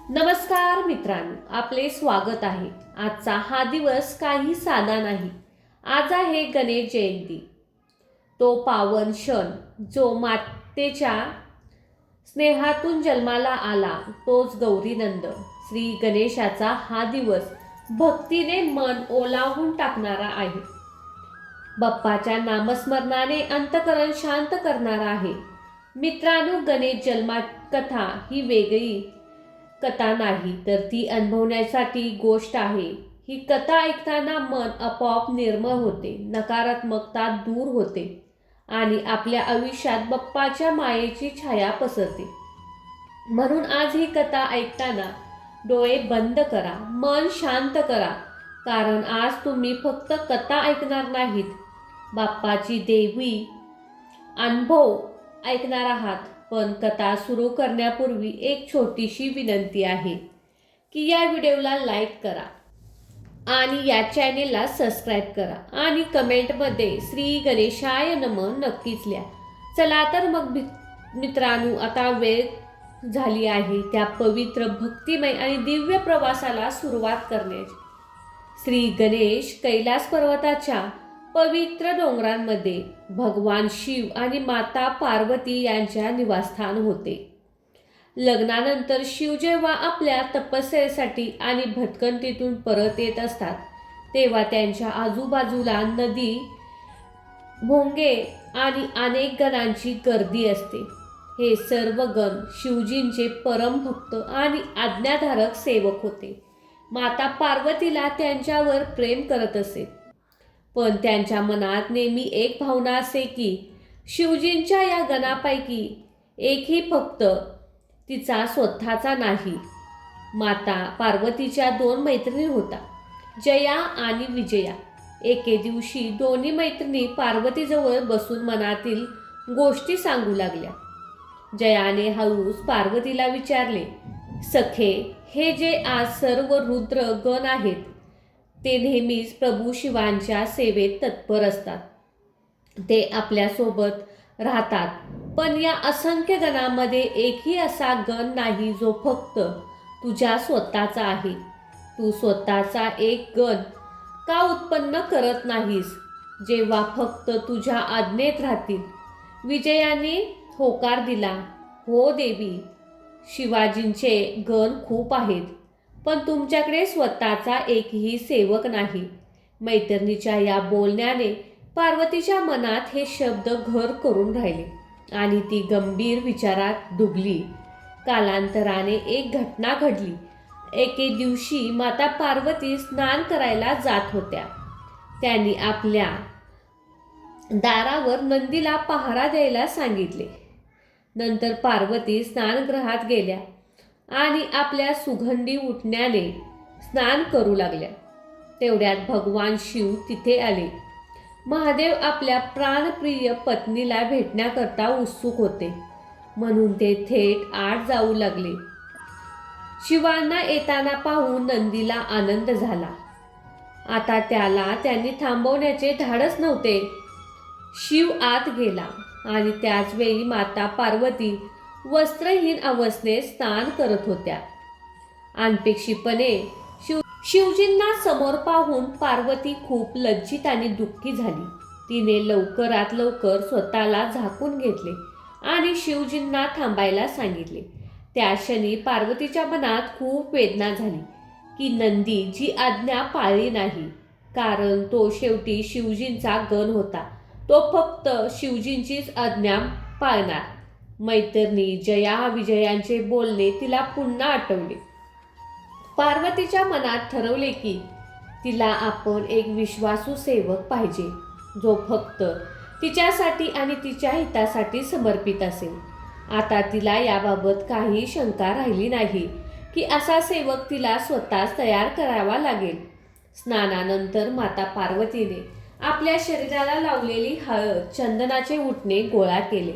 नमस्कार मित्रांनो, आपले स्वागत आहे. आजचा हा दिवस काही साधा नाही. आज आहे गणेश जयंती. तो पावन क्षण जो मातेच्या स्नेहातून जन्माला आला, तोच गौरीनंद श्री गणेशाचा हा दिवस भक्तीने मन ओलावून टाकणारा आहे. बाप्पाच्या नामस्मरणाने अंतःकरण शांत करणारा आहे. मित्रांनो, गणेश जन्मात कथा ही वेगळी कथा नाही, तर ती अनुभवण्यासाठी गोष्ट आहे. ही कथा ऐकताना मन आपोआप निर्मळ होते, नकारात्मकता दूर होते आणि आपल्या आयुष्यात बाप्पाच्या मायेची छाया पसरते. म्हणून आज ही कथा ऐकताना डोळे बंद करा, मन शांत करा, कारण आज तुम्ही फक्त कथा ऐकणार नाहीत, बाप्पाची देवी अनुभव ऐकणार आहात. पण कथा सुरू करण्यापूर्वी एक छोटीशी विनंती आहे की या व्हिडिओला लाईक करा आणि या चॅनेलला सबस्क्राईब करा आणि कमेंटमध्ये श्री गणेशाय नमः नक्कीच लिहा. चला तर मग मित्रांनो, आता वेळ झाली आहे त्या पवित्र, भक्तिमय आणि दिव्य प्रवासाला सुरुवात करण्याची. श्री गणेश कैलास पर्वताच्या पवित्र डोंगरांमध्ये भगवान शिव आणि माता पार्वती यांच्या निवासस्थान होते. लग्नानंतर शिव जेव्हा आपल्या तपस्येसाठी आणि भटकंतीतून परत येत असतात, तेव्हा त्यांच्या आजूबाजूला नदी, भोंगे आणि अनेक गणांची गर्दी असते. हे सर्व गण शिवजींचे परमभक्त आणि आज्ञाधारक सेवक होते. माता पार्वतीला त्यांच्यावर प्रेम करत असे, पण त्यांच्या मनात नेहमी एक भावना असे की शिवजींच्या या गणापैकी एकही फक्त तिचा स्वतःचा नाही. माता पार्वतीच्या 2 मैत्रिणी होत्या, जया आणि विजया. एके दिवशी दोन्ही मैत्रिणी पार्वतीजवळ बसून मनातील गोष्टी सांगू लागल्या. जयाने हळूच पार्वतीला विचारले, सखे, हे जे आज सर्व रुद्र गण आहेत, ते नेहमीच प्रभू शिवांच्या सेवेत तत्पर असतात. ते आपल्यासोबत राहतात, पण या असंख्य गणांमध्ये एकही असा गण नाही जो फक्त तुझ्या स्वतःचा आहे. तू स्वतःचा एक गण का उत्पन्न करत नाहीस, जेव्हा फक्त तुझ्या आज्ञेत राहतील? विजयाने होकार दिला. हो देवी, शिवाजींचे गण खूप आहेत, पण तुमच्याकडे स्वतःचा एकही सेवक नाही. मैत्रिणीच्या या बोलण्याने पार्वतीच्या मनात हे शब्द घर करून राहिले आणि ती गंभीर विचारात डुबली. कालांतराने एक घटना घडली. एके दिवशी माता पार्वती स्नान करायला जात होत्या. त्यांनी आपल्या दारावर नंदीला पहारा द्यायला सांगितले. नंतर पार्वती स्नानगृहात गेल्या आणि आपल्या सुगंधी उटण्याने स्नान करू लागल्या. तेवढ्यात भगवान शिव तिथे आले. महादेव आपल्या प्राणप्रिय पत्नीला भेटण्याकरता उत्सुक होते, म्हणून ते थेट आत जाऊ लागले. शिवांना येताना पाहून नंदीला आनंद झाला. आता त्याला त्यांनी थांबवण्याचे धाडस नव्हते. शिव आत गेला आणि त्याच वेळी माता पार्वती वस्त्रहीन अवस्थेत स्नान करत होत्या. अनपेक्षितपणे शिवजींना समोर पाहून पार्वती खूप लज्जित आणि दुःखी झाली. तिने लवकरात लवकर स्वतःला झाकून घेतले आणि शिवजींना थांबायला सांगितले. त्या क्षणी पार्वतीच्या मनात खूप वेदना झाली की नंदी जी आज्ञा पाळली नाही, कारण तो शेवटी शिवजींचा गण होता. तो फक्त शिवजींचीच आज्ञा पाळणार. मैत्रिणी जया विजयांचे बोलणे तिला पुन्हा आठवले. पार्वतीच्या मनात ठरवले की तिला आपण एक विश्वासू सेवक पाहिजे, जो फक्त तिच्यासाठी आणि तिच्या हितासाठी समर्पित असेल. आता तिला याबाबत काही शंका राहिली नाही की असा सेवक तिला स्वतःच तयार करावा लागेल. स्नानानंतर माता पार्वतीने आपल्या शरीराला लावलेली हळद, चंदनाचे उटणे गोळा केले.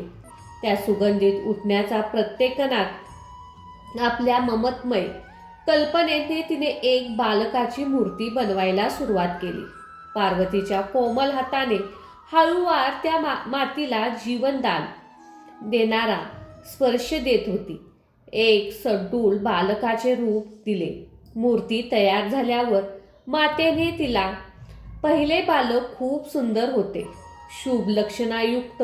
त्या सुगंधित उटण्याचा प्रत्येक कणात आपल्या ममत्मय कल्पनेने तिने एक बालकाची मूर्ती बनवायला सुरुवात केली. पार्वतीच्या कोमल हाताने हळूवार त्या मातीला जीवनदान देणारा स्पर्श देत होती. एक सड्डूल बालकाचे रूप दिले. मूर्ती तयार झाल्यावर मातेने तिला पहिले बालक खूप सुंदर होते. शुभ लक्षणायुक्त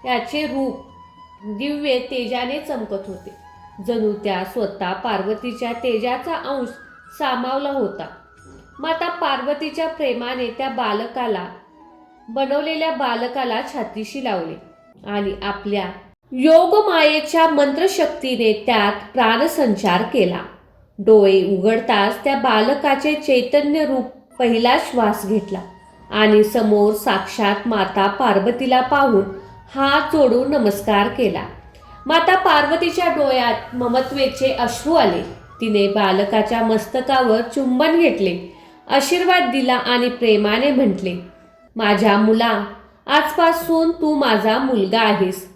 याचे रूप दिव्य तेजाने चमकत होते. जणू त्या स्वतः पार्वतीच्या तेजाचा अंश सामावला होता. माता पार्वतीच्या प्रेमाने त्या बनवलेल्या बालकाला छातीशी लावले आणि आपल्या योगमायेच्या मंत्रशक्तीने त्यात प्राणसंचार केला. डोळे उघडताच त्या बालकाचे चैतन्य रूप पहिला श्वास घेतला आणि समोर साक्षात माता पार्वतीला पाहून हात जोडून नमस्कार केला. माता पार्वतीच्या डोळ्यात ममत्वेचे अश्रू आले. तिने बालकाच्या मस्तकावर चुंबन घेतले, आशीर्वाद दिला आणि प्रेमाने म्हटले, माझ्या मुला, आजपासून तू माझा मुलगा आहेस.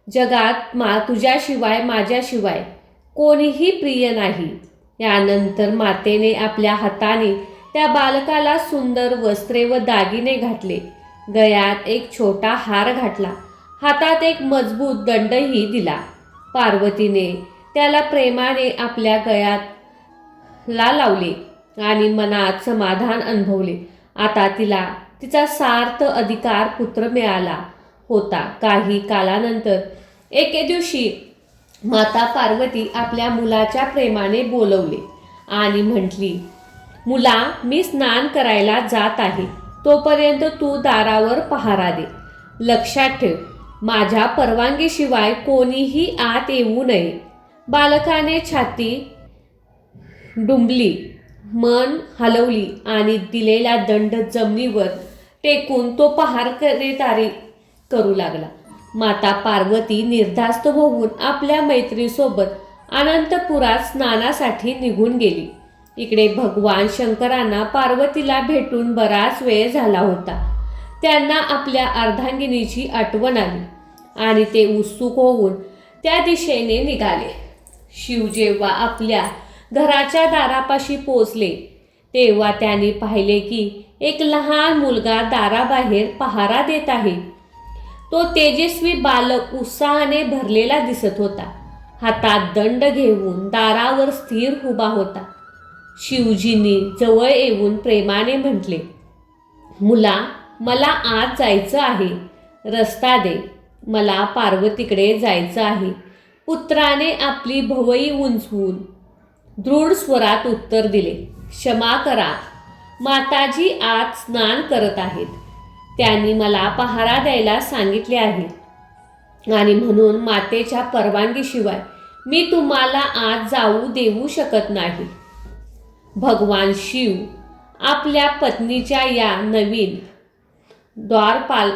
जगात तुझ्याशिवाय माझ्याशिवाय कोणीही प्रिय नाही. यानंतर मातेने आपल्या हाताने त्या बालकाला सुंदर वस्त्रे व दागिने घातले. गळ्यात एक छोटा हार घातला. हातात एक मजबूत दंडही दिला. पार्वतीने त्याला प्रेमाने आपल्या गळ्याला लावले आणि मनात समाधान अनुभवले. आता तिला तिचा सार्थ अधिकार पुत्र मिळाला होता. काही कालानंतर एके दिवशी माता पार्वती आपल्या मुलाच्या प्रेमाने बोलवले आणि म्हटली, मुला, मी स्नान करायला जात आहे. तोपर्यंत तू दारावर पहारा दे. लक्षात ठेव, माझ्या परवानगीशिवाय कोणीही आत येऊ नये. बालकाने छाती डुंबली, मन हलवली आणि दिलेला दंड जमिनीवर टेकून तो पहारेदारी करू लागला. माता पार्वती निर्धास्त होऊन आपल्या मैत्रीसोबत अनंतपुरात स्नानासाठी निघून गेली. इकडे भगवान शंकरांना पार्वतीला भेटून बराच वेळ झाला होता. त्यांना आपल्या अर्धांगिनीची आठवण आली आणि ते उत्सुक होऊन त्या दिशेने निघाले. शिव जेव्हा आपल्या घराच्या दारापाशी पोचले तेव्हा त्यांनी पाहिले की एक लहान मुलगा दाराबाहेर पहारा देत आहे. तो तेजस्वी बालक उत्साहाने भरलेला दिसत होता. हातात दंड घेऊन दारावर स्थिर उभा होता. शिवजींनी जवळ येऊन प्रेमाने म्हटले, मुला, मला आत जायचं आहे. रस्ता दे. मला पार्वतीकडे जायचं आहे. पुत्राने आपली भुवई उंचवून दृढ स्वरात उत्तर दिले, क्षमा करा, माताजी आत स्नान करत आहेत. त्यांनी मला पहारा द्यायला सांगितले आहे आणि म्हणून मातेच्या परवानगीशिवाय मी तुम्हाला आत जाऊ देऊ शकत नाही. भगवान शिव आपल्या पत्नीच्या या नवीन द्वारपाल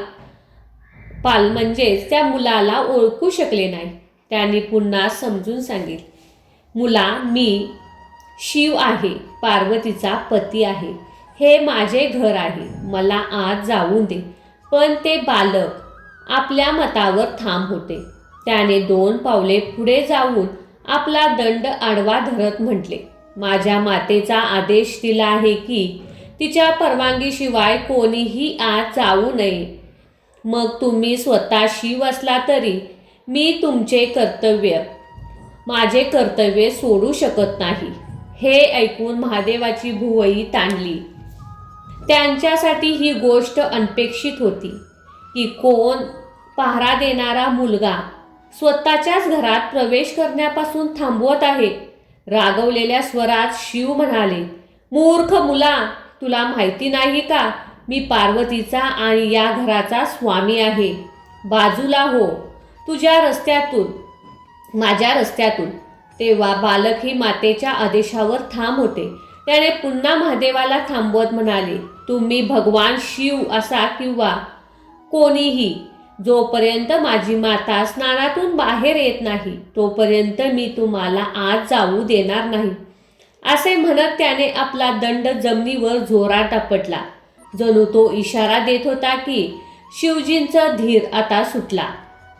म्हणजेच त्या मुलाला ओळखू शकले नाही. त्यांनी पुन्हा समजून सांगितले, मुला, मी शिव आहे, पार्वतीचा पती आहे. हे माझे घर आहे. मला आत जाऊन दे. पण ते बालक आपल्या मतावर ठाम होते. त्याने 2 पावले पुढे जाऊन आपला दंड आडवा धरत म्हटले, माझ्या मातेचा आदेश दिला आहे की तिच्या परवानगीशिवाय कोणीही आत जाऊ नये. मग तुम्ही स्वतः शिव असला तरी मी माझे कर्तव्य सोडू शकत नाही. हे ऐकून महादेवाची भुवई ताणली. त्यांच्यासाठी ही गोष्ट अनपेक्षित होती की कोण पहारा देणारा मुलगा स्वतःच्याच घरात प्रवेश करण्यापासून थांबवत आहे. रागवलेल्या स्वरात शिव म्हणाले, मूर्ख मुला, तुला माहिती नाही का, मी पार्वतीचा आणि या घराचा स्वामी आहे. बाजूला हो, तुझ्या रस्त्यातून, माझ्या रस्त्यातून. तेव्हा बालकही मातेच्या आदेशावर ठाम होते. त्याने पुन्हा महादेवाला थांबवत म्हणाले, तुम्ही भगवान शिव असा किंवा कोणीही, जोपर्यंत माझी माता स्नानातून बाहेर येत नाही तोपर्यंत मी तुम्हाला आत जाऊ देणार नाही. असे म्हणत त्याने आपला दंड जमिनीवर जोरात आपटला. जणू तो इशारा देत होता की शिवजींचा धीर आता सुटला.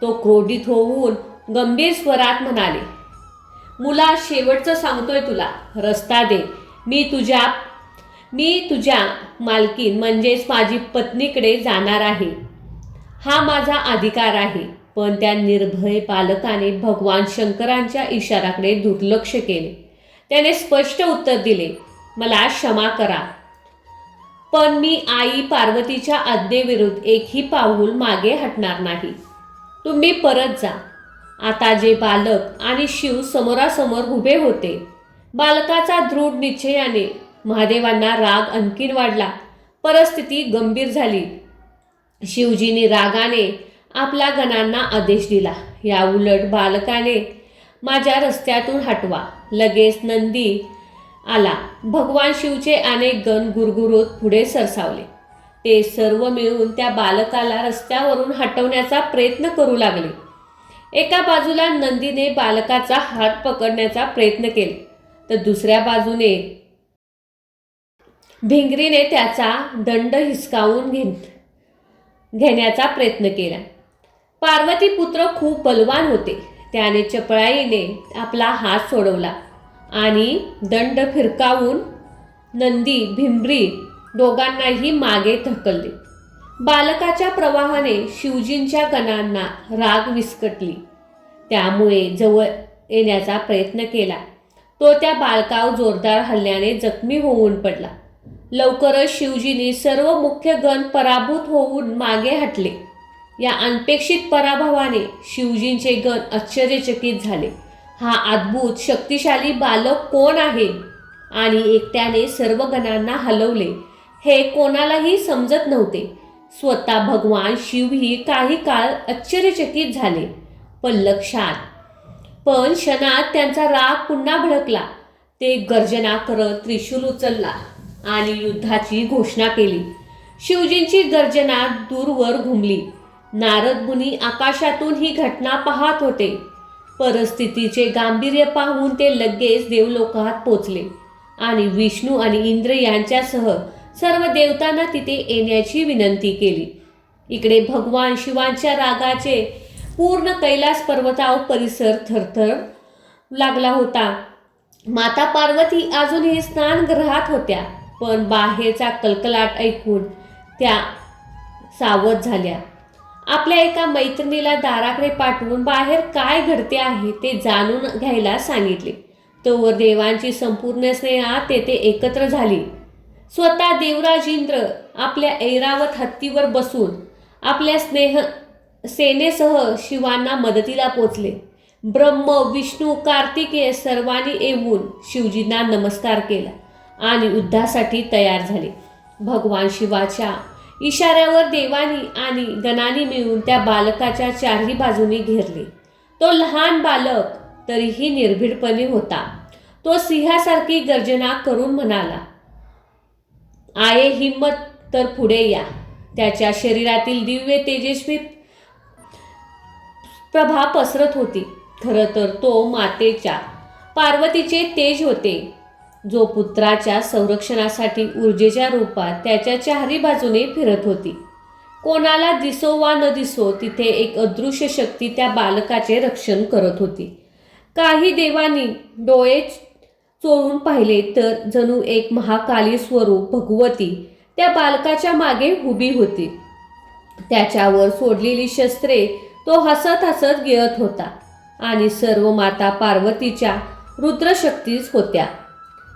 तो क्रोधित होऊन गंभीर स्वरात म्हणाले, मुला, शेवटचं सांगतोय तुला, रस्ता दे. मी तुझ्या मालकीन म्हणजेच माझी पत्नीकडे जाणार आहे. हा माझा अधिकार आहे. पण त्या निर्भय बालकाने भगवान शंकरांच्या इशाराकडे दुर्लक्ष केले. त्याने स्पष्ट उत्तर दिले, मला क्षमा करा, पण मी आई पार्वतीच्या आज्ञेविरुद्ध एकही पाऊल मागे हटणार नाही. तुम्ही परत जा. आता जे बालक आणि शिव समोरासमोर उभे होते. बालकाचा दृढ निश्चयाने महादेवांना राग आणखीन वाढला. परिस्थिती गंभीर झाली. शिवजींनी रागाने आपल्या गणांना आदेश दिला, या उलट बालकाने माझ्या रस्त्यातून हटवा. लगेच नंदी आला. भगवान शिवचे अनेक गण गुरगुरत पुढे सरसावले. ते सर्व मिळून त्या बालकाला रस्त्यावरून हटवण्याचा प्रयत्न करू लागले. एका बाजूला नंदीने बालकाचा हात पकडण्याचा प्रयत्न केला, तर दुसऱ्या बाजूने भिंगरीने त्याचा दंड हिसकावून घेण्याचा प्रयत्न केला. पार्वती पुत्र खूप बलवान होते. त्याने चपळाईने आपला हात सोडवला आणि दंड फिरकावून नंदी भिंगरी दोघांनाही मागे ढकलले. बालकाच्या प्रवाहाने शिवजींच्या गणांना राग विस्कटली. त्यामुळे जवळ येण्याचा प्रयत्न केला. तो त्या बालकावर जोरदार हल्ल्याने जखमी होऊन पडला. लवकरच शिवजींनी सर्व मुख्य गण पराभूत होऊन मागे हटले. या अनपेक्षित पराभवाने शिवजींचे गण आश्चर्यचकित झाले. हा अद्भुत शक्तिशाली बालक कोण आहे आणि एकट्याने सर्व गणांना हलवले हे कोणालाही समजत नव्हते. स्वतः भगवान शिवही काही काळ आश्चर्यचकित झाले. पण क्षणात त्यांचा राग पुन्हा भडकला. ते गर्जना करत त्रिशूल उचलला आणि युद्धाची घोषणा केली. शिवजींची गर्जना दूरवर घुमली. नारद मुनी आकाशातून ही घटना पाहत होते. परिस्थितीचे गांभीर्य पाहून ते लगेच देवलोकात पोचले आणि विष्णू आणि इंद्र यांच्यासह सर्व देवतांना तिथे येण्याची विनंती केली. इकडे भगवान शिवांच्या रागाचे पूर्ण कैलास पर्वतावर परिसर थरथर लागला होता. माता पार्वती अजूनही स्नानगृहात होत्या, पण बाहेरचा कलकलाट ऐकून त्या सावध झाल्या. आपल्या एका मैत्रिणीला दाराकडे पाठवून बाहेर काय घडते आहे ते जाणून घ्यायला सांगितले. तोवर देवांची संपूर्ण सेना तेथे एकत्र झाली. स्वतः देवराज इंद्र आपल्या ऐरावत हत्तीवर बसून आपल्या सेनेसह शिवांना मदतीला पोचले. ब्रह्म, विष्णू, कार्तिकेय सर्वांनी येऊन शिवजींना नमस्कार केला आणि युद्धासाठी तयार झाले. भगवान शिवाच्या इशाऱ्यावर देवानी आणि गणांनी मिळून त्या बालकाच्या चारही बाजूनी घेरले. तो लहान बालक तरीही निर्भीडपणे होता. तो सिंहासारखी गर्जना करून म्हणाला, आये हिम्मत तर पुढे या. त्याच्या शरीरातील दिव्य तेजस्वी प्रभा पसरत होती. खरं तर तो मातेच्या पार्वतीचे तेज होते, जो पुत्राच्या संरक्षणासाठी ऊर्जेच्या रूपात त्याच्या चारही बाजूने फिरत होती. कोणाला दिसो वा न दिसो तिथे एक अदृश्य शक्ती त्या बालकाचे रक्षण करत होती. काही देवांनी डोळे चोळून पाहिले तर जणू एक महाकाली स्वरूप भगवती त्या बालकाच्या मागे उभी होती. त्याच्यावर सोडलेली शस्त्रे तो हसत हसत गिळत होता आणि सर्व माता पार्वतीच्या रुद्रशक्तीच होत्या,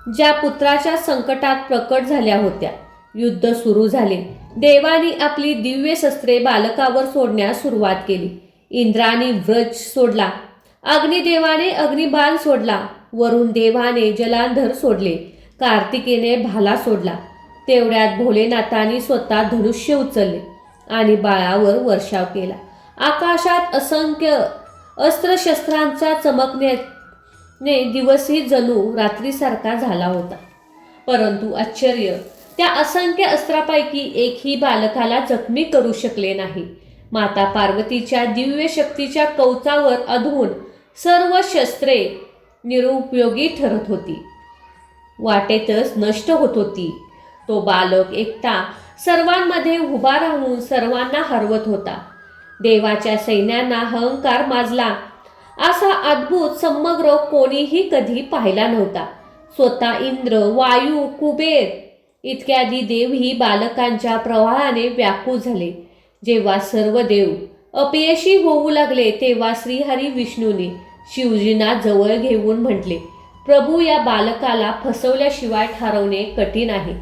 ज्या पुत्राच्या संकटात प्रकट झाल्या होत्या. युद्ध सुरू झाले. देवानी आपली दिव्य शस्त्रे बालकावर सोडण्यास सुरुवात केली. इंद्राने व्रज सोडला, अग्निदेवाने अग्निबाण सोडला, वरुण देवाने जलांधर सोडले, कार्तिकेने भाला सोडला. तेवढ्यात भोलेनाथांनी स्वतः धनुष्य उचलले आणि बाळावर वर्षाव केला. आकाशात असंख्य अस्त्रशस्त्रांचा चमकण्याने दिवसही जणू रात्रीसारखा झाला होता. परंतु आश्चर्य, त्या असंख्य अस्त्रापैकी एकही बालकाला जखमी करू शकले नाही. माता पार्वतीच्या दिव्य शक्तीच्या कवचावर अधून सर्व शस्त्रे निरुपयोगी ठरत होती, वाटेतच नष्ट होत होती. तो बालक एकटा सर्वांमध्ये उभा राहून सर्वांना हरवत होता. देवाच्या सैन्यांना अहंकार माजला असा अद्भुत समग्र कोणीही कधी पाहिला नव्हता. स्वतः इंद्र, वायू, कुबेर इत्यादी देवही बालकांच्या प्रवाहाने व्याकुळ झाले. जेव्हा सर्व देव अपयशी होऊ लागले तेव्हा श्रीहरी विष्णूने शिवजींना जवळ घेऊन म्हटले, प्रभू, या बालकाला फसवल्याशिवाय ठरवणे कठीण आहे.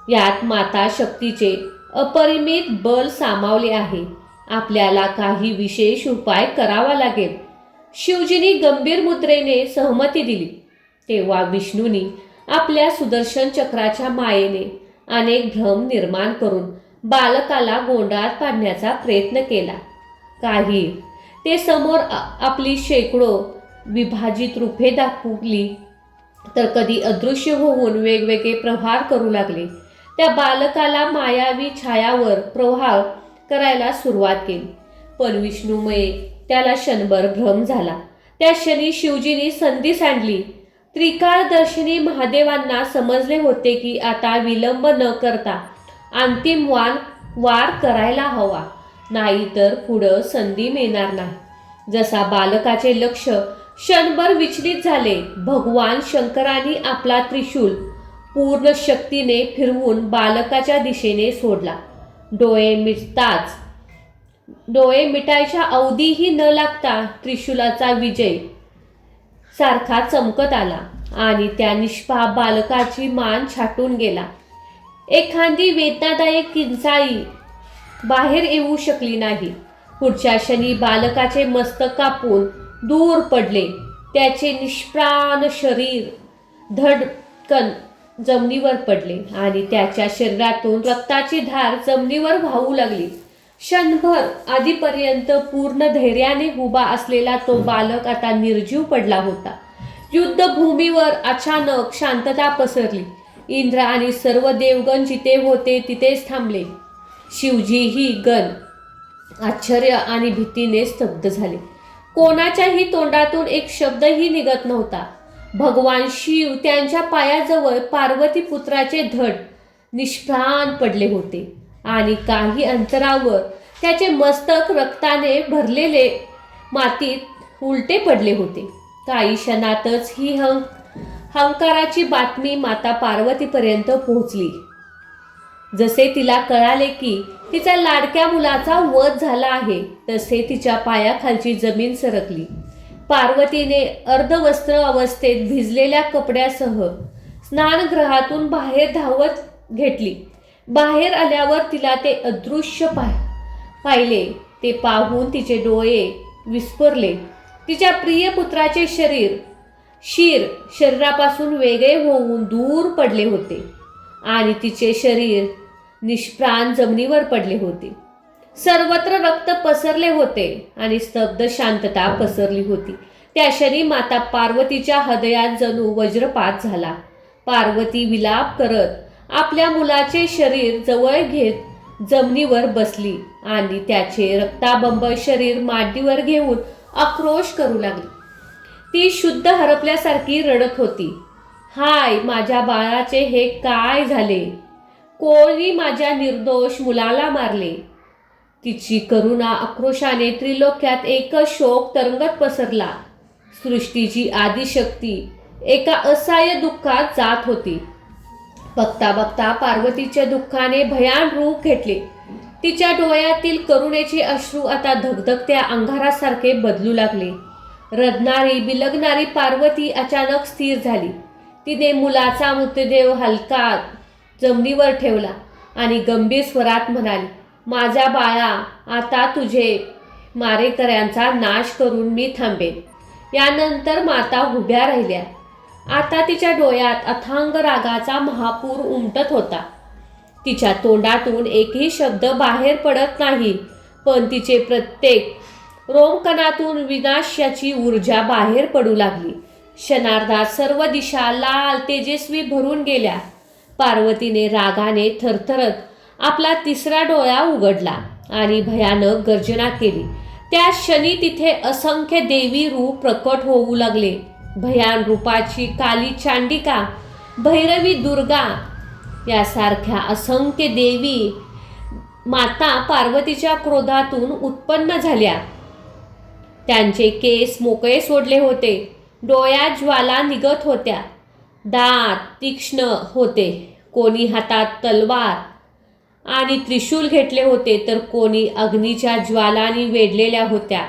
यात माता शक्तीचे अपरिमित बल सामावले आहे. आपल्याला काही विशेष उपाय करावा लागेल. शिवजींनी गंभीर मुद्रेने सहमती दिली. तेव्हा विष्णूंनी आपल्या सुदर्शन चक्राच्या मायेने अनेक भ्रम निर्माण करून बालकाला गोंधळात पाडण्याचा प्रयत्न केला. काही ते समोर आपली शेकडो विभाजित रूपे दाखवली, तर कधी अदृश्य होऊन वेगवेगळे प्रहार करू लागले. त्या बालकाला मायावी छायावर प्रहार करायला सुरुवात केली, पण विष्णूमुळे त्याला क्षणभर भ्रम झाला. त्या क्षणी शिवजींनी संधी सांडली. त्रिकाळदर्शिनी महादेवांना समजले होते की आता विलंब न करता अंतिम वार करायला हवा, नाहीतर पुढं संधी मिळणार नाही. जसा बालकाचे लक्ष क्षणभर विचलित झाले, भगवान शंकरांनी आपला त्रिशूल पूर्ण शक्तीने फिरवून बालकाच्या दिशेने सोडला. डोळे मिटायच्या अवधीही न लागता त्रिशूलाचा विजय सारखा चमकत आला आणि त्या निष्पाप बालकाची मान छाटून गेला. एखादी वेदनादायक किंचाळी बाहेर येऊ शकली नाही. पुढच्या क्षणी बालकाचे मस्तक कापून दूर पडले. त्याचे निष्प्राण शरीर धडकन जमिनीवर पडले आणि त्याच्या शरीरातून रक्ताची धार जमिनीवर वाहू लागली. क्षणभर आधीपर्यंत पूर्ण धैर्याने उभा असलेला तो बालक आता निर्जीव पडला होता. युद्धभूमीवर अचानक शांतता पसरली. इंद्र आणि सर्व देवगण जिथे होते तिथेच थांबले. शिवजीही गण आश्चर्य आणि भीतीने स्तब्ध झाले. कोणाच्याही तोंडातून एक शब्दही निघत नव्हता. भगवान शिव त्यांच्या पायाजवळ पार्वती पुत्राचे धड निष्प्राण पडले होते आणि काही अंतरावर त्याचे मस्तक रक्ताने भरलेले मातीत उलटे पडले होते. काही क्षणातच ही हंकाराची बातमी माता पार्वतीपर्यंत पोहोचली. जसे तिला कळाले की तिच्या लाडक्या मुलाचा वध झाला आहे, तसे तिच्या पायाखालची जमीन सरकली. पार्वतीने अर्धवस्त्र अवस्थेत भिजलेल्या कपड्यासह स्नानगृहातून बाहेर धावत घेतली. बाहेर आल्यावर तिला ते अदृश्य पाहिले. ते पाहून तिचे डोळे विस्फारले. तिच्या प्रिय पुत्राचे शरीरापासून वेगळे होऊन दूर पडले होते आणि तिचे शरीर निष्प्राण जमिनीवर पडले होते. सर्वत्र रक्त पसरले होते आणि स्तब्ध शांतता पसरली होती. त्या क्षणी माता पार्वतीच्या हृदयात जणू वज्रपात झाला. पार्वती विलाप करत आपल्या मुलाचे शरीर जवळ घेत जमिनीवर बसली आणि त्याचे रक्ताबंब शरीर मांडीवर घेऊन आक्रोश करू लागली. ती शुद्ध हरपल्यासारखी रडत होती. हाय, माझ्या बाळाचे हे काय झाले? कोणी माझ्या निर्दोष मुलाला मारले? तिची करुणा आक्रोशाने त्रिलोक्यात एकच शोक तरंगत पसरला. सृष्टीची आदिशक्ती एका असहाय्य दुःखात जात होती. बघता बघता पार्वतीच्या दुःखाने भयान रूप घेतले. तिच्या डोळ्यातील करुणेचे अश्रू आता धगधगत्या अंगारासारखे बदलू लागले. रडणारी बिलगणारी पार्वती अचानक स्थिर झाली. तिने मुलाचा मृतदेह हलका जमिनीवर ठेवला आणि गंभीर स्वरात म्हणाली, माझ्या बाळा, आता तुझे मारेकऱ्यांचा नाश करून मी थांबेन. यानंतर माता उभ्या राहिल्या. आता तिच्या डोळ्यात अथांग रागाचा महापूर उमटत होता. तिच्या तोंडातून एकही शब्द बाहेर पडत नाही, पण तिचे प्रत्येक रोमकणातून विनाशाची ऊर्जा बाहेर पडू लागली. क्षणार्धात सर्व दिशा लाल तेजस्वी भरून गेल्या. पार्वतीने रागाने थरथरत आपला तिसरा डोळा उघडला आणि भयानक गर्जना केली. त्या क्षणी तिथे असंख्य देवी रूप प्रकट होऊ लागले. भयान रूपाची काली चांडिका, भैरवी, दुर्गा यासारख्या असंख्य देवी माता पार्वतीच्या क्रोधातून उत्पन्न झाल्या. त्यांचे केस मोकळे सोडले होते. डोळ्यात ज्वाला निघत होत्या. दात तीक्ष्ण होते. कोणी हातात तलवार आणि त्रिशूल घेतले होते, तर कोणी अग्नीच्या ज्वालांनी वेढलेल्या होत्या.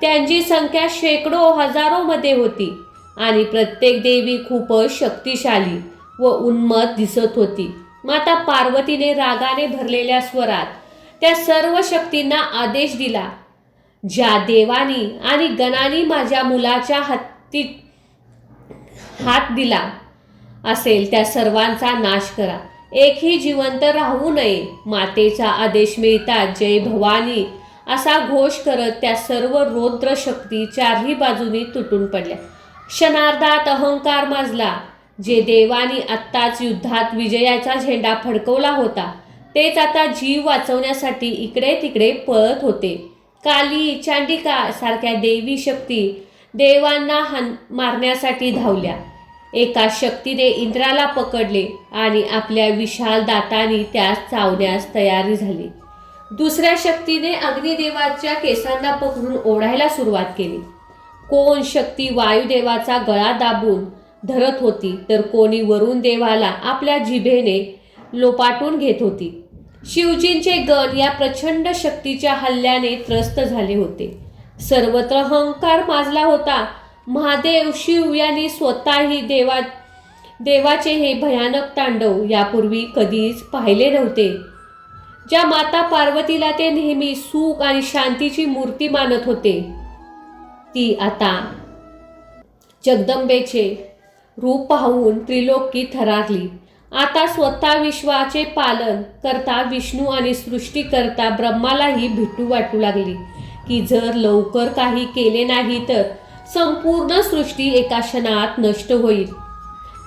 त्यांची संख्या शेकडो हजारोमध्ये होती आणि प्रत्येक देवी खूपच शक्तिशाली व उन्मत्त दिसत होती. माता पार्वतीने रागाने भरलेल्या स्वरात त्या सर्व शक्तींना आदेश दिला, ज्या देवानी आणि गणांनी माझ्या मुलाच्या हात दिला असेल त्या सर्वांचा नाश करा. एकही जिवंत राहू नये. मातेचा आदेश मिळताच जय भवानी असा घोष करत त्या सर्व रौद्र शक्ती चारही बाजूनी तुटून पडल्या. क्षणार्धात अहंकार माजला. जे देवानी आत्ताच युद्धात विजयाचा झेंडा फडकवला होता, तेच आता जीव वाचवण्यासाठी इकडे तिकडे पळत होते. काली, चांडिका सारख्या देवी शक्ती देवांना मारण्यासाठी धावल्या. एका शक्तीने इंद्राला पकडले आणि आपल्या विशाल दातांनी त्यास चावण्यास तयारी झाली. दुसऱ्या शक्तीने अग्निदेवाच्या केसांना पकडून ओढायला सुरुवात केली. कोण शक्ती वायुदेवाचा गळा दाबून धरत होती, तर कोणी वरुण देवाला आपल्या जिभेने लोपाटून घेत होती. शिवजींचे गण या प्रचंड शक्तीच्या हल्ल्याने त्रस्त झाले होते. सर्वत्र अहंकार माजला होता. महादेव शिव यांनी स्वतःही देवाचे हे भयानक तांडव यापूर्वी कधीच पाहिले नव्हते. ज्या माता पार्वतीला ते नेहमी सुख आणि शांतीची मूर्ती मानत होते, ती आता जगदंबेचे रूप पाहून त्रिलोकी थरारली. आता स्वतः विश्वाचे पालन करता विष्णू आणि सृष्टीकर्ता ब्रह्मालाही भीती वाटू लागली की जर लवकर काही केले नाही तर संपूर्ण सृष्टी एका क्षणात नष्ट होईल.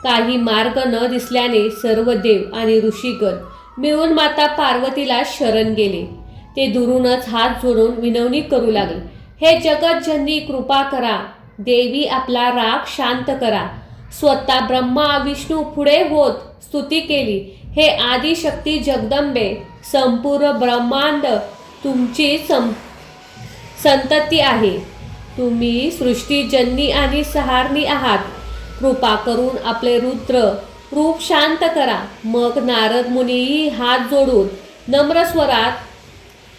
काही मार्ग न दिसल्याने सर्व देव आणि ऋषीगण मिळून माता पार्वतीला शरण गेले. ते दुरूनच हात जोडून विनवणी करू लागले, हे जगतजननी कृपा करा. देवी आपला राग शांत करा. स्वतः ब्रह्मा विष्णू पुढे होत स्तुती केली, हे आदिशक्ती जगदंबे, संपूर्ण ब्रह्मांड तुमची संतती आहे. तुम्ही सृष्टीजननी आणि सहारणी आहात. कृपा करून आपले रुद्र रूप शांत करा. मग नारद मुनीही हात जोडून नम्र स्वरात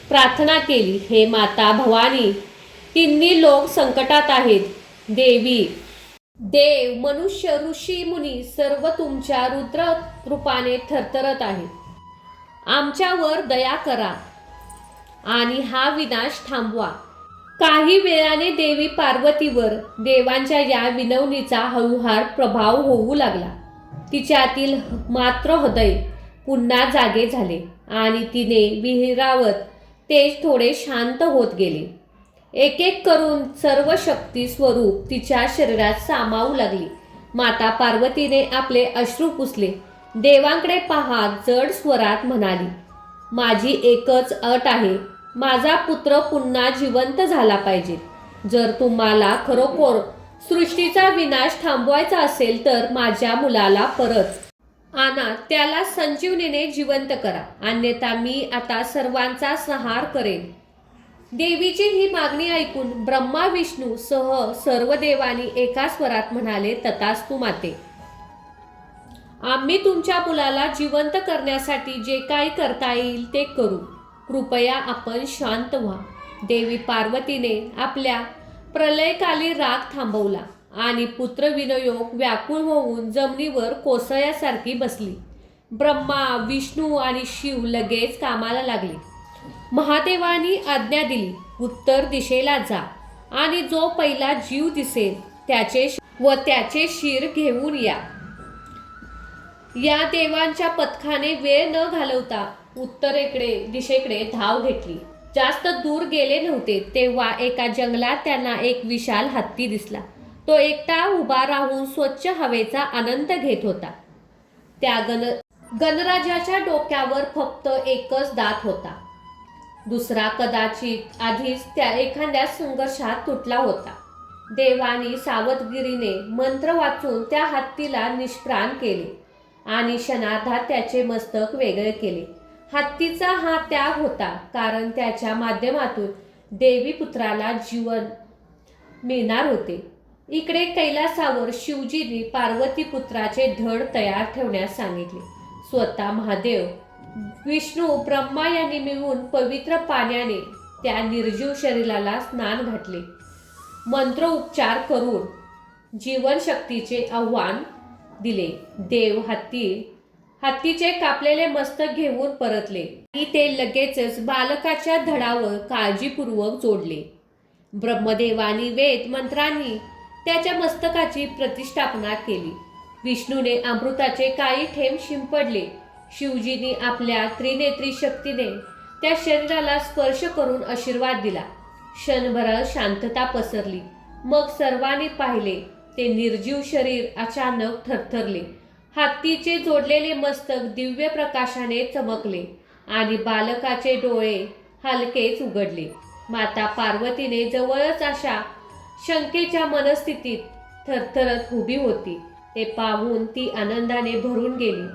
प्रार्थना केली, हे माता भवानी, तिन्ही लोक संकटात आहेत. देवी, देव, मनुष्य, ऋषी, मुनी सर्व तुमच्या रुद्र रूपाने थरथरत आहेत. आमच्यावर दया करा आणि हा विनाश थांबवा. काही वेळाने देवी पार्वतीवर देवांच्या या विनवणीचा हळूवार प्रभाव होऊ लागला. तिच्यातील मात्र हृदय पुन्हा जागे झाले आणि तिने विहिरावत तेज थोडे शांत होत गेले. एक एक करून सर्व शक्ती स्वरूप तिच्या शरीरात सामावू लागली. माता पार्वतीने आपले अश्रू पुसले. देवांकडे पाहत जड स्वरात म्हणाली, माझी एकच अट आहे. माझा पुत्र पुन्हा जिवंत झाला पाहिजे. जर तुम्हाला खरोखर सृष्टीचा विनाश थांबवायचा असेल तर माझ्या मुलाला परत आणा. त्याला संजीवनीने जिवंत करा. अन्यथा मी आता सर्वांचा संहार करेन. देवीची ही मागणी ऐकून ब्रह्मा विष्णू सह सर्व देवांनी एका स्वरात म्हणाले, तथास्तु माते. आम्ही तुमच्या मुलाला जिवंत करण्यासाठी जे काही करता येईल ते करू. कृपया आपण शांत व्हा. देवी पार्वतीने आपल्या प्रलयकाली राग थांबवला आणि पुत्रविनयोग व्याकुळ होऊन जमिनीवर कोसळ्यासारखी बसली. ब्रह्मा विष्णू आणि शिव लगेच कामाला लागले. महादेवानी आज्ञा दिली, उत्तर दिशेला जा आणि जो पहिला जीव दिसेल त्याचे शिर घेऊन या. या देवांच्या पथकाने वेळ न घालवता उत्तरेकडे दिशेकडे धाव घेतली. जास्त दूर गेले नव्हते तेव्हा एका जंगलात त्यांना एक विशाल हत्ती दिसला. तो एकटा उभा राहून स्वच्छ हवेचा आनंद घेत होता. त्या गणराजाच्या डोक्यावर फक्त एकच दात होता. दुसरा कदाचित आधीच त्या एखाद्या संघर्षात तुटला होता. देवानी सावधगिरीने मंत्र वाचून त्या हत्तीला निष्प्राण केले आणि क्षणार्धात त्याचे मस्तक वेगळे केले. हत्तीचा हा त्याग होता, कारण त्याच्या माध्यमातून देवी पुत्राला जीवन मिळणार होते. इकडे कैलासावर शिवजींनी पार्वती पुत्राचे धड तयार ठेवण्यास सांगितले. स्वतः महादेव विष्णू ब्रह्मा यांनी मिळून पवित्र पाण्याने त्या निर्जीव शरीराला स्नान घातले. मंत्र उपचार करून जीवनशक्तीचे आव्हान दिले. देव हत्तीचे कापलेले मस्तक घेऊन परतले आणि ते लगेचच बालकाच्या धडावर काळजीपूर्वक जोडले. ब्रह्मदेवानी वेद मंत्रांनी त्याच्या मस्तकाची प्रतिष्ठापना केली. विष्णूने अमृताचे काही थेंब शिंपडले. शिवजींनी आपल्या त्रिनेत्री शक्तीने त्या शरीराला स्पर्श करून आशीर्वाद दिला. क्षणभर शांतता पसरली. मग सर्वांनी पाहिले ते निर्जीव शरीर अचानक थरथरले. हत्तीचे जोडलेले मस्तक दिव्य प्रकाशाने चमकले आणि बालकाचे डोळे हलकेच उघडले. माता पार्वतीने जवळच अशा शंकेच्या मनस्थितीत थरथरत उभी होती. ते पाहून ती आनंदाने भरून गेली.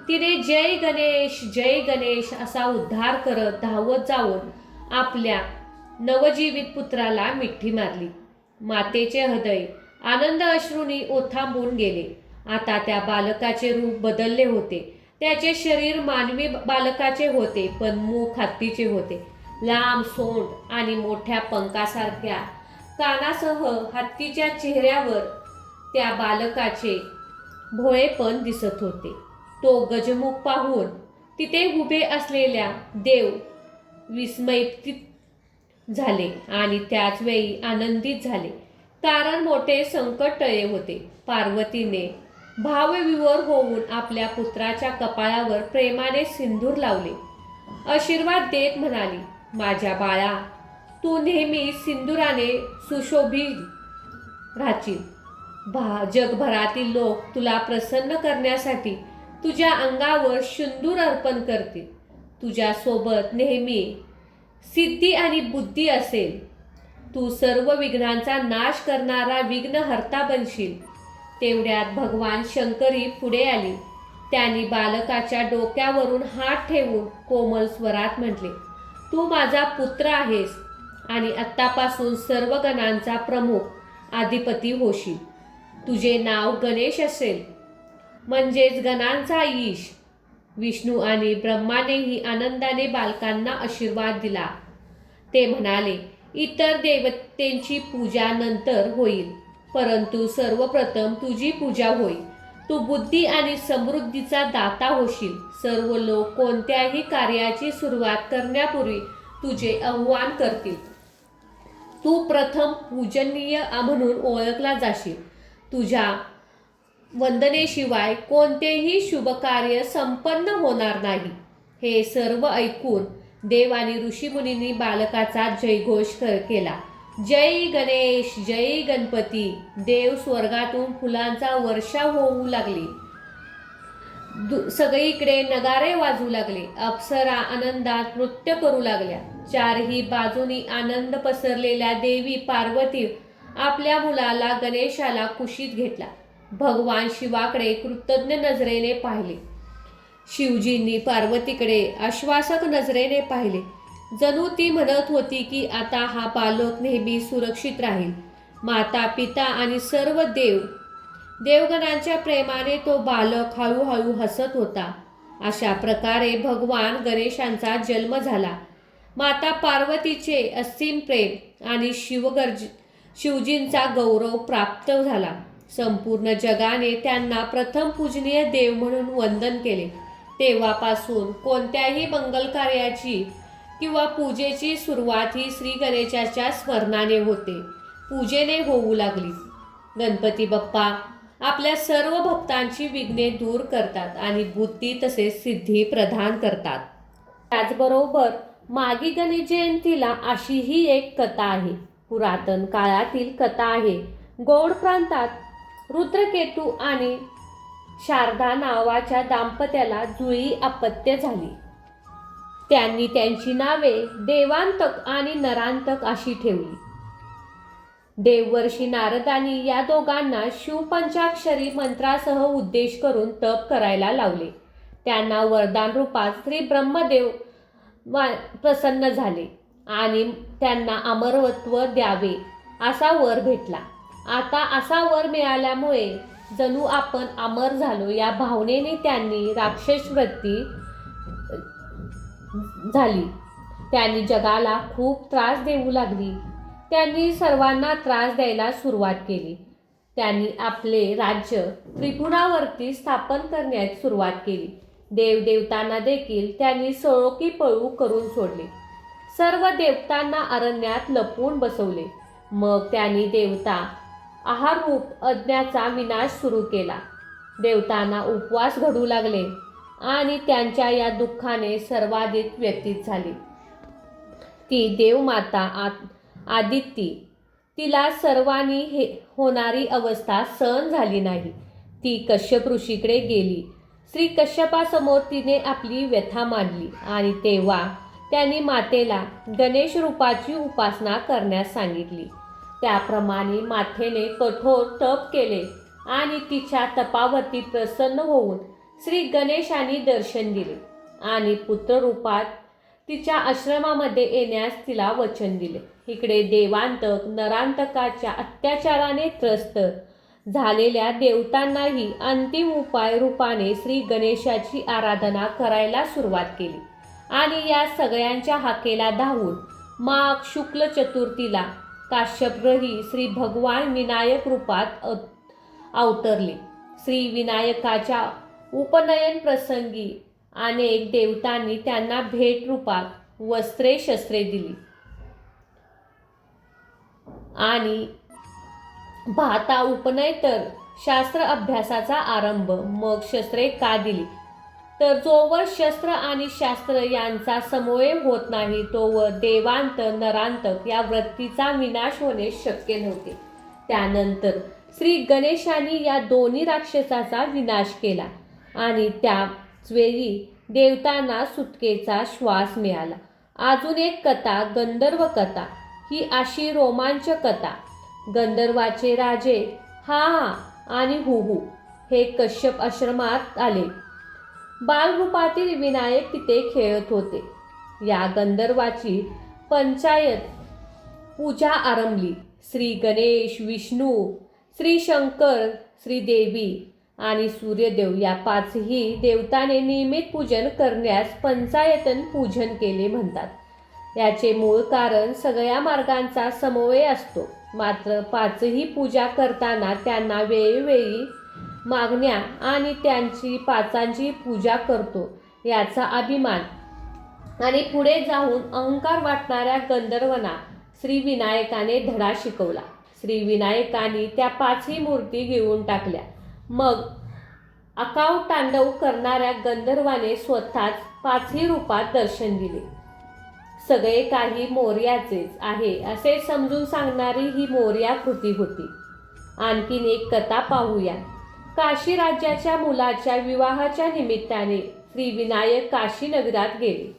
तिने जय गणेश असा उद्धार करत धावत जाऊन आपल्या नवजीवित पुत्राला मिठी मारली. मातेचे हृदय आनंद अश्रूंनी ओथंबून गेले. आता त्या बालकाचे रूप बदलले होते. त्याचे शरीर मानवी बालकाचे होते, पण मुख हत्तीचे होते. लांब सोंड आणि मोठ्या पंखासारख्या कानासह हत्तीच्या चेहऱ्यावर त्या बालकाचे भोळेपण दिसत होते. तो गजमुख पाहून तिथे उभे असलेल्या देव विस्मयित झाले आणि त्याच वेळी आनंदित झाले, कारण मोठे संकट टळले होते. पार्वतीने भावविभोर होऊन आपल्या पुत्राच्या कपाळावर प्रेमाने सिंदूर लावले. आशीर्वाद देत म्हणाली, माझ्या बाळा, तू नेहमी सिंदुराने सुशोभित राहशील. जगभरातील लोक तुला प्रसन्न करण्यासाठी तुझ्या अंगावर सिंदूर अर्पण करतील. तुझ्यासोबत नेहमी सिद्धी आणि बुद्धी असेल. तू सर्व विघ्नांचा नाश करणारा विघ्नहर्ता बनशील. तेवढ्यात भगवान शंकरी पुढे आली. त्यांनी बालकाच्या डोक्यावरून हात ठेवून कोमल स्वरात म्हटले, तू माझा पुत्र आहेस आणि आत्तापासून सर्व गणांचा प्रमुख अधिपती होशील. तुझे नाव गणेश असेल, म्हणजेच गणांचा ईश. विष्णू आणि ब्रह्मानेही आनंदाने बालकांना आशीर्वाद दिला. ते म्हणाले, इतर देवतेंची पूजा नंतर होईल, परंतु सर्वप्रथम तुझी पूजा होईल. तू बुद्धी आणि समृद्धीचा दाता होशील. सर्व लोक कोणत्याही कार्याची सुरुवात करण्यापूर्वी तुझे आवाहन करतील. तू प्रथम पूजनीय म्हणून ओळखला जाशील. तुझ्या वंदनेशिवाय कोणतेही शुभकार्य संपन्न होणार नाही. हे सर्व ऐकून देव आणि ऋषीमुनींनी बालकाचा जयघोष केला. जय गणेश, जय गणपती. देव स्वर्गातून फुलांचा वर्षाव होऊ लागली. सगळीकडे नगारे वाजू लागले. अप्सरा आनंदात नृत्य करू लागल्या. चारही बाजूनी आनंद पसरलेल्या देवी पार्वती आपल्या मुलाला गणेशाला कुशीत घेतला. भगवान शिवाकडे कृतज्ञ नजरेने पाहिले. शिवजींनी पार्वतीकडे आश्वासक नजरेने पाहिले. जणू ती म्हणत होती की आता हा बालक नेहमी सुरक्षित राहील. माता, पिता आणि सर्व देवगणांच्या प्रेमाने तो बालक हळूहळू हसत होता. अशा प्रकारे भगवान गणेशांचा जन्म झाला. माता पार्वतीचे असीम प्रेम आणि शिवजींचा गौरव प्राप्त झाला. संपूर्ण जगाने त्यांना प्रथम पूजनीय देव म्हणून वंदन केले. तेव्हापासून कोणत्याही मंगल कार्याची किंवा पूजेची सुरुवात ही श्री गणेशाच्या स्मरणाने होते, पूजेने होऊ लागली. गणपती बाप्पा आपल्या सर्व भक्तांची विघ्ने दूर करतात आणि बुद्धी तसेच सिद्धी प्रदान करतात. त्याचबरोबर मागी गणेश जयंतीला अशीही एक कथा आहे. पुरातन काळातील कथा आहे. गौड प्रांतात रुद्रकेतू आणि शारदा नावाच्या दाम्पत्याला जुळी अपत्य झाली. त्यांनी त्यांची नावे देवांतक आणि नरांतक अशी ठेवली. देववर्षी नारदांनी या दोघांना शिवपंचाक्षरी मंत्रासह उद्देश करून तप करायला लावले. त्यांना वरदान रूपात श्री ब्रह्मदेव प्रसन्न झाले आणि त्यांना अमरत्व द्यावे असा वर भेटला. आता असा वर मिळाल्यामुळे जणू आपण अमर झालो या भावनेने त्यांनी राक्षस वृत्ती झाली. त्यांनी जगाला खूप त्रास देऊ लागली. त्यांनी सर्वांना त्रास द्यायला सुरुवात केली. त्यांनी आपले राज्य त्रिपुरावरती स्थापन करण्यास सुरुवात केली. देवदेवतांना देखील त्यांनी सळोकी पळू करून सोडले. सर्व देवतांना अरण्यात लपवून बसवले. मग त्यांनी देवता आहाररूप अज्ञाचा विनाश सुरू केला. देवतांना उपवास घडू लागले आणि त्यांच्या या दुःखाने सर्वाधिक व्यथित झाली. ती देवमाता आदिती, तिला सर्वांनी होणारी अवस्था सहन झाली नाही. ती कश्यप ऋषीकडे गेली. श्री कश्यपासमोर तिने आपली व्यथा मांडली आणि तेव्हा त्यांनी मातेला गणेश रूपाची उपासना करण्यास सांगितली. त्याप्रमाणे मातेने कठोर तप केले आणि तिच्या तपावरती प्रसन्न होऊन श्री गणेशांनी दर्शन दिले आणि पुत्ररूपात तिच्या आश्रमामध्ये येण्यास तिला वचन दिले. इकडे देवांतक नरांतकाच्या अत्याचाराने त्रस्त झालेल्या देवतांनाही अंतिम उपाय रूपाने श्री गणेशाची आराधना करायला सुरुवात केली आणि या सगळ्यांच्या हाकेला धावून माघ शुक्ल चतुर्थीला काश्यपग्रही श्री भगवान विनायक रूपात अवतरले. श्री विनायकाच्या उपनयन प्रसंगी अनेक देवतांनी त्यांना भेट रूपात वस्त्रे शस्त्रे दिली आणि पाहता उपनय तर शास्त्र अभ्यासाचा आरंभ. मग शस्त्रे का दिली तर जोवर शस्त्र आणि शास्त्र यांचा समन्वय होत नाही तोवर देवांत नरांतक या वृत्तीचा विनाश होणे शक्य नव्हते. त्यानंतर श्री गणेशांनी या दोन्ही राक्षसाचा विनाश केला आणि त्याच वेळी देवतांना सुटकेचा श्वास मिळाला. अजून एक कथा, गंधर्व कथा. ही अशी रोमांचक कथा. गंधर्वाचे राजे हा आणि हुहू हे कश्यप आश्रमात आले. बालरूपातील विनायक तिथे खेळत होते. या गंधर्वाची पंचायत पूजा आरंभली. श्री गणेश, विष्णू, श्री शंकर, श्रीदेवी आणि सूर्यदेव या पाचही देवताने नियमित पूजन करण्यास पंचायतन पूजन केले म्हणतात. याचे मूळ कारण सगळ्या मार्गांचा समन्वय असतो. मात्र पाचही पूजा करताना त्यांना वेळोवेळी मागण्या आणि त्यांची पाचांची पूजा करतो याचा अभिमान आणि पुढे जाऊन अहंकार वाटणाऱ्या गंधर्वांना श्री विनायकाने धडा शिकवला. श्री विनायकांनी त्या पाचही मूर्ती गिळून टाकल्या. मग आकाव तांडव करणाऱ्या गंधर्वाने स्वतःच पाचही रूपात दर्शन दिले. सगळे काही मोरयाचेच आहे असे समजून सांगणारी ही मोरया कृती होती. आणखीन एक कथा पाहूया. काशी राज्याच्या मुलाच्या विवाहाच्या निमित्ताने श्री विनायक काशी नगरात गेले.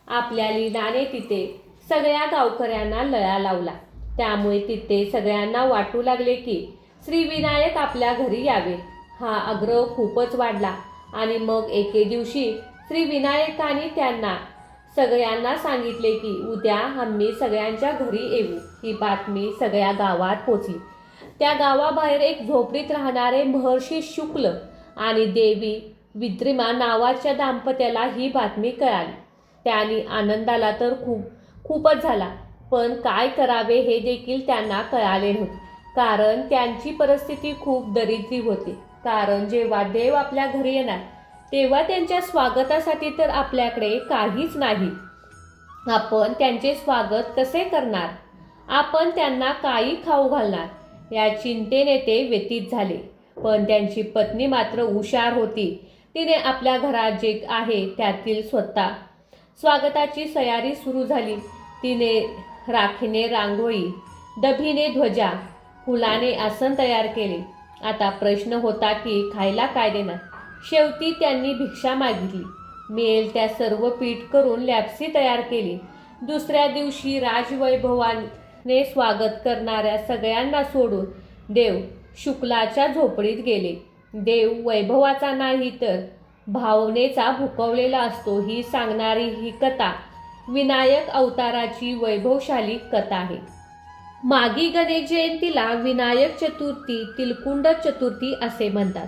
आपल्या लीलाने तिथे सगळ्या गावकऱ्यांना लळा लावला. त्यामुळे तिथे सगळ्यांना वाटू लागले की श्री विनायक आपल्या घरी यावे. हा आग्रह खूपच वाढला आणि मग एके दिवशी श्री विनायकांनी त्यांना सगळ्यांना सांगितले की उद्या आम्ही सगळ्यांच्या घरी येऊ. ही बातमी सगळ्या गावात पोचली. त्या गावाबाहेर एक झोपडीत राहणारे महर्षी शुक्ल आणि देवी विद्रिमा नावाच्या दाम्पत्याला ही बातमी कळाली. त्यांनी आनंदाला तर खूपच झाला, पण काय करावे हे देखील त्यांना कळाले नव्हते. कारण त्यांची परिस्थिती खूप दरिद्री होती. कारण जेव्हा देव आपल्या घरी येणार तेव्हा त्यांच्या स्वागतासाठी तर आपल्याकडे काहीच नाही. आपण त्यांचे स्वागत कसे करणार? आपण त्यांना काही खाऊ घालणार? या चिंतेने ते व्यथित झाले. पण त्यांची पत्नी मात्र हुशार होती. तिने आपल्या घरात जे आहे त्यातील स्वतः स्वागताची तयारी सुरू झाली. तिने राखीने रांगोळी, दभीने ध्वजा, फुलाने आसन तयार केले. आता प्रश्न होता की खायला काय देणार. शेवटी त्यांनी भिक्षा मागितली. मिळेल त्या सर्व पीठ करून लॅप्सी तयार केली. दुसऱ्या दिवशी राजवैभवाने स्वागत करणाऱ्या सगळ्यांना सोडून देव शुक्लाच्या झोपडीत गेले. देव वैभवाचा नाही तर भावनेचा भुकवलेला असतो ही सांगणारी ही कथा विनायक अवताराची वैभवशाली कथा आहे. मागी गणेश जयंतीला विनायक चतुर्थी, तिलकुंड चतुर्थी असे म्हणतात.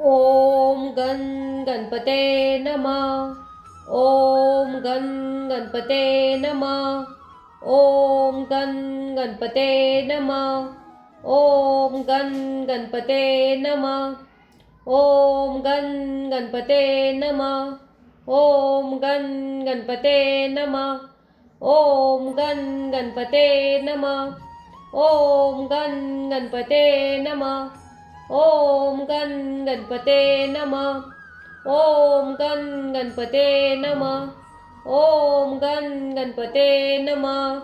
ओम गण गणपते नमः. ओम गण गणपते नमः. ओम गण गणपते नमः. ओम गण गणपते नमः. ओम गण गणपते नमः. ओम गण गणपते नमः. ओम गण गणपते नमः. ओम गण गणपते नमः. ओम गण गणपते नमः. ओम गण गणपते नमः. ओम गण गणपते नमः.